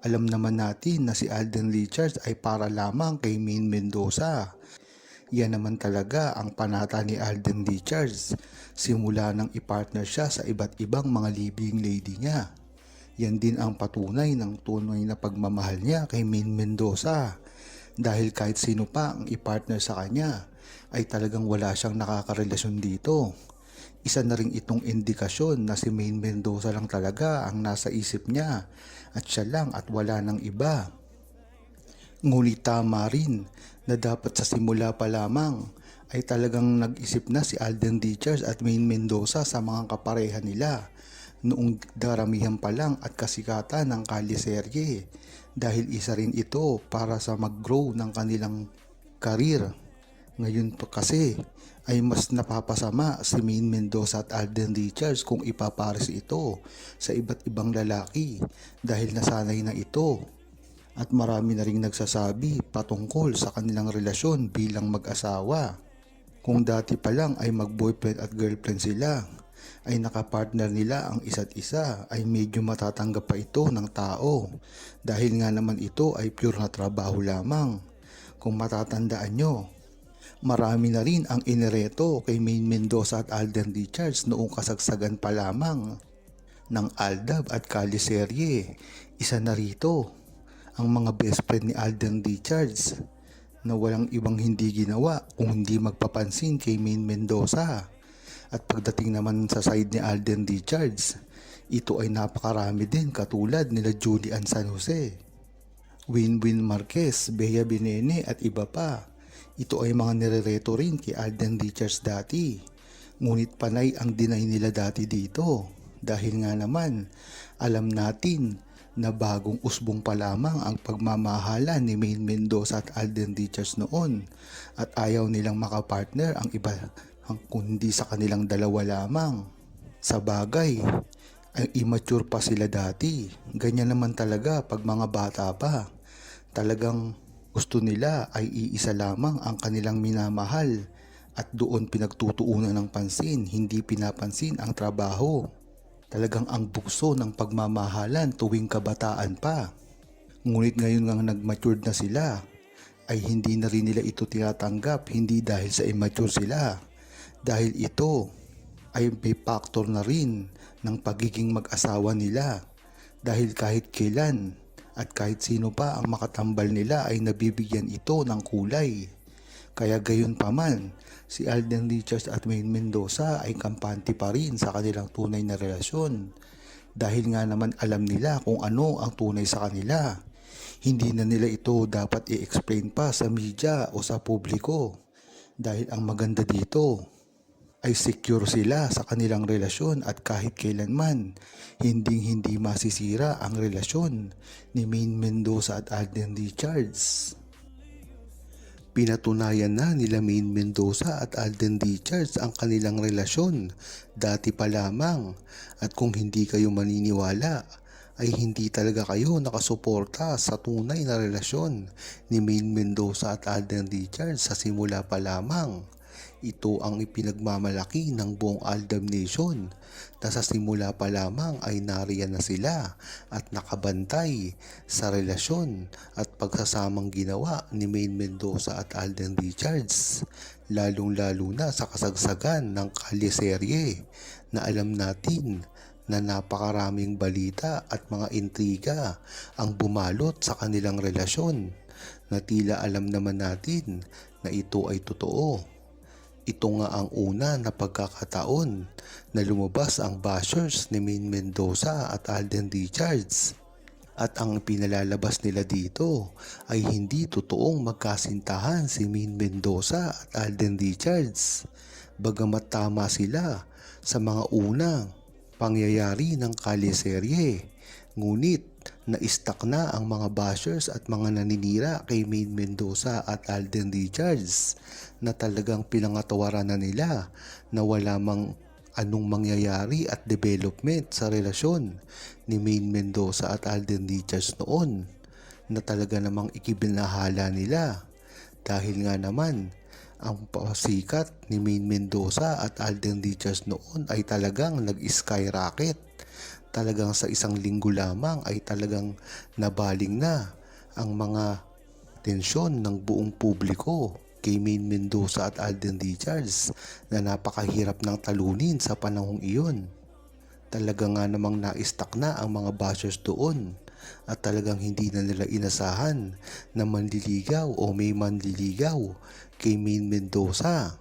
Alam naman natin na si Alden Richards ay para lamang kay Maine Mendoza. Yan naman talaga ang panata ni Alden Richards. Simula nang ipartner siya sa iba't ibang mga living lady niya. Yan din ang patunay ng tunay na pagmamahal niya kay Maine Mendoza. Dahil kahit sino pa ang ipartner sa kanya, ay talagang wala siyang nakakarelasyon dito. Isa na rin itong indikasyon na si Maine Mendoza lang talaga ang nasa isip niya at siya lang at wala ng iba. Ngunit tama rin na dapat sa simula pa lamang ay talagang nag-isip na si Alden Richards at Maine Mendoza sa mga kapareha nila noong daramihan pa lang at kasikatan ng kaliserye dahil isa rin ito para sa mag-grow ng kanilang karir. Ngayon to kasi ay mas napapasama si Maine Mendoza at Alden Richards kung ipapares ito sa iba't ibang lalaki dahil nasanay na ito. At marami na ring nagsasabi patungkol sa kanilang relasyon bilang mag-asawa. Kung dati pa lang ay mag-boyfriend at girlfriend sila, ay nakapartner nila ang isa't isa ay medyo matatanggap pa ito ng tao dahil nga naman ito ay pure na trabaho lamang. Kung matatandaan nyo, marami na rin ang inireto kay Maine Mendoza at Alden Richards noong kasagsagan pa lamang ng Aldab at Kaliserye. Isa na rito ang mga best friend ni Alden Richards na walang ibang hindi ginawa kung hindi magpapansin kay Maine Mendoza. At pagdating naman sa side ni Alden Richards, ito ay napakarami din katulad nila Julian San Jose, Winwin Marquez, Bea Binene at iba pa. Ito ay mga nirereto rin kay Alden Richards dati. Ngunit panay ang deny nila dati dito. Dahil nga naman, alam natin na bagong usbong pa lamang ang pagmamahala ni Maine Mendoza at Alden Richards noon. At ayaw nilang makapartner ang iba kundi sa kanilang dalawa lamang. Sa bagay, ay immature pa sila dati. Ganyan naman talaga pag mga bata pa. Talagang gusto nila ay iisa lamang ang kanilang minamahal at doon pinagtutuunan ng pansin, hindi pinapansin ang trabaho. Talagang ang bukso ng pagmamahalan tuwing kabataan pa. Ngunit ngayon nga nag-matured na sila, ay hindi na rin nila ito tinatanggap, hindi dahil sa immature sila. Dahil ito ay may factor na rin ng pagiging mag-asawa nila. Dahil kahit kailan at kahit sino pa ang makatambal nila ay nabibigyan ito ng kulay. Kaya gayon pa man, si Alden Richards at Maine Mendoza ay kampante pa rin sa kanilang tunay na relasyon. Dahil nga naman alam nila kung ano ang tunay sa kanila. Hindi na nila ito dapat i-explain pa sa media o sa publiko. Dahil ang maganda dito ay secure sila sa kanilang relasyon at kahit kailanman hindi masisira ang relasyon ni Maine Mendoza at Alden Richards. Pinatunayan na nila Maine Mendoza at Alden Richards ang kanilang relasyon dati pa lamang at kung hindi kayo maniniwala ay hindi talaga kayo nakasuporta sa tunay na relasyon ni Maine Mendoza at Alden Richards sa simula pa lamang. Ito ang ipinagmamalaki ng buong Aldab Nation na sa simula pa lamang ay nariyan na sila at nakabantay sa relasyon at pagsasamang ginawa ni Maine Mendoza at Alden Richards, lalong-lalo na sa kasagsagan ng kaliserye na alam natin na napakaraming balita at mga intriga ang bumalot sa kanilang relasyon na tila alam naman natin na ito ay totoo. Ito nga ang una na pagkakataon na lumabas ang bashers ni Maine Mendoza at Alden Richards. At ang pinalalabas nila dito ay hindi totoong magkasintahan si Maine Mendoza at Alden Richards. Bagamat tama sila sa mga unang pangyayari ng kaliserye, ngunit na-stuck na ang mga bashers at mga naninira kay Maine Mendoza at Alden Richards na talagang pinangatawaran na nila na wala mang anong mangyayari at development sa relasyon ni Maine Mendoza at Alden Richards noon na talaga namang ikibinahala nila dahil nga naman ang pasikat ni Maine Mendoza at Alden Richards noon ay talagang nag-skyrocket. Talagang sa isang linggo lamang ay talagang nabaling na ang mga tensyon ng buong publiko kay Maine Mendoza at Alden Richards na napakahirap ng talunin sa panahong iyon. Talaga nga namang na-stuck na ang mga bashers doon at talagang hindi na nila inasahan na manliligaw o may manliligaw kay Maine Mendoza.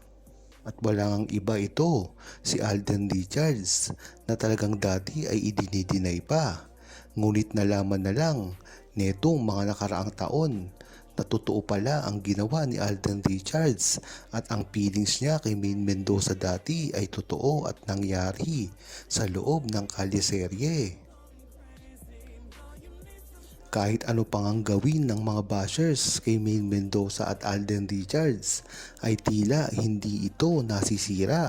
At wala ngang iba ito, si Alden Richards na talagang dati ay idinideny pa. Ngunit nalaman na lang netong mga nakaraang taon na totoo pala ang ginawa ni Alden Richards at ang feelings niya kay Maine Mendoza dati ay totoo at nangyari sa loob ng kalyeserye. Kahit ano pang ang gawin ng mga bashers kay Maine Mendoza at Alden Richards ay tila hindi ito nasisira.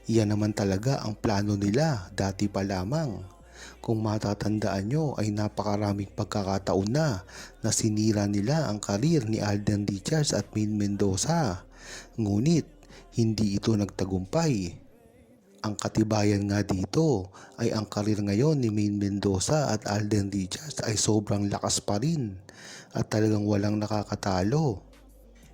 Iyan naman talaga ang plano nila dati pa lamang. Kung matatandaan nyo ay napakaraming pagkakataon na sinira nila ang karir ni Alden Richards at Maine Mendoza. Ngunit hindi ito nagtagumpay. Ang katibayan nga dito ay ang karir ngayon ni Maine Mendoza at Alden Richards ay sobrang lakas pa rin at talagang walang nakakatalo.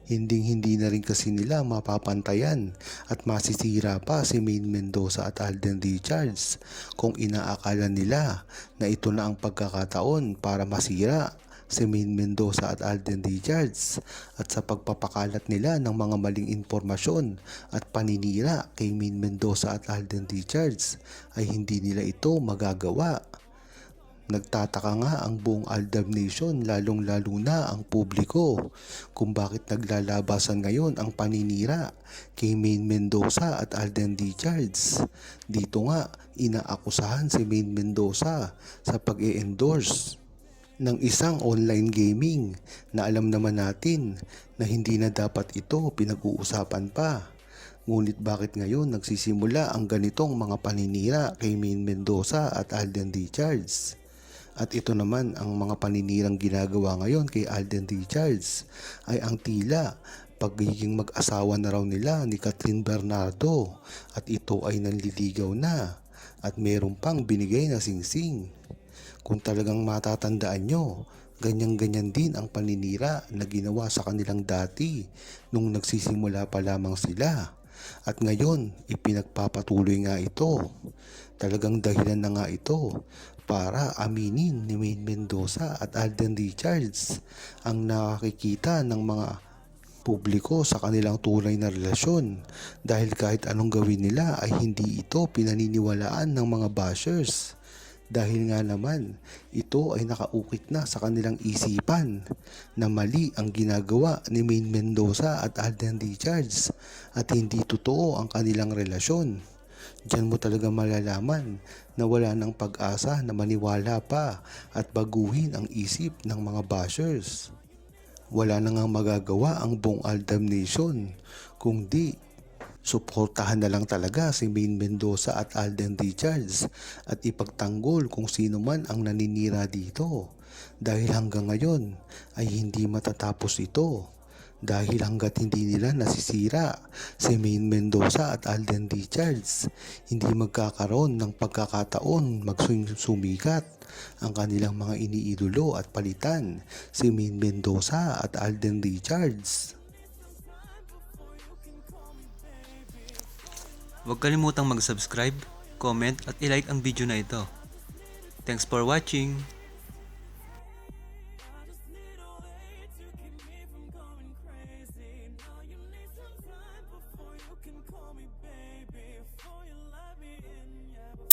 Hindi na rin kasi nila mapapantayan at masisira pa si Maine Mendoza at Alden Richards kung inaakala nila na ito na ang pagkakataon para masira si Maine Mendoza at Alden Richards at sa pagpapakalat nila ng mga maling impormasyon at paninira kay Maine Mendoza at Alden Richards ay hindi nila ito magagawa. Nagtataka nga ang buong Aldab Nation lalong-lalo na ang publiko kung bakit naglalabasan ngayon ang paninira kay Maine Mendoza at Alden Richards. Dito nga inaakusahan si Maine Mendoza sa pag-e-endorse ng isang online gaming na alam naman natin na hindi na dapat ito pinag-uusapan pa. Ngunit bakit ngayon nagsisimula ang ganitong mga paninira kay Maine Mendoza at Alden Richards? At ito naman ang mga paninirang ginagawa ngayon kay Alden Richards ay ang tila pagiging mag-asawa na raw nila ni Catherine Bernardo at ito ay nanliligaw na at meron pang binigay na singsing. Kung talagang matatandaan nyo, ganyan-ganyan din ang paninira na ginawa sa kanilang dati nung nagsisimula pa lamang sila. At ngayon, ipinagpapatuloy nga ito. Talagang dahilan na nga ito para aminin ni Maine Mendoza at Alden Richards ang nakikita ng mga publiko sa kanilang tunay na relasyon dahil kahit anong gawin nila ay hindi ito pinaniniwalaan ng mga bashers. Dahil nga naman, ito ay nakaukit na sa kanilang isipan na mali ang ginagawa ni Maine Mendoza at Alden Richards at hindi totoo ang kanilang relasyon. Diyan mo talaga malalaman na wala ng pag-asa na maniwala pa at baguhin ang isip ng mga bashers. Wala na ngang magagawa ang buong Aldab Nation kung di suportahan na lang talaga si Maine Mendoza at Alden Richards at ipagtanggol kung sino man ang naninira dito. Dahil hanggang ngayon ay hindi matatapos ito. Dahil hanggat hindi nila nasisira si Maine Mendoza at Alden Richards, hindi magkakaroon ng pagkakataon magsumikat ang kanilang mga iniidolo at palitan si Maine Mendoza at Alden Richards. Huwag kalimutang mag-subscribe, comment at i-like ang video na ito. Thanks for watching!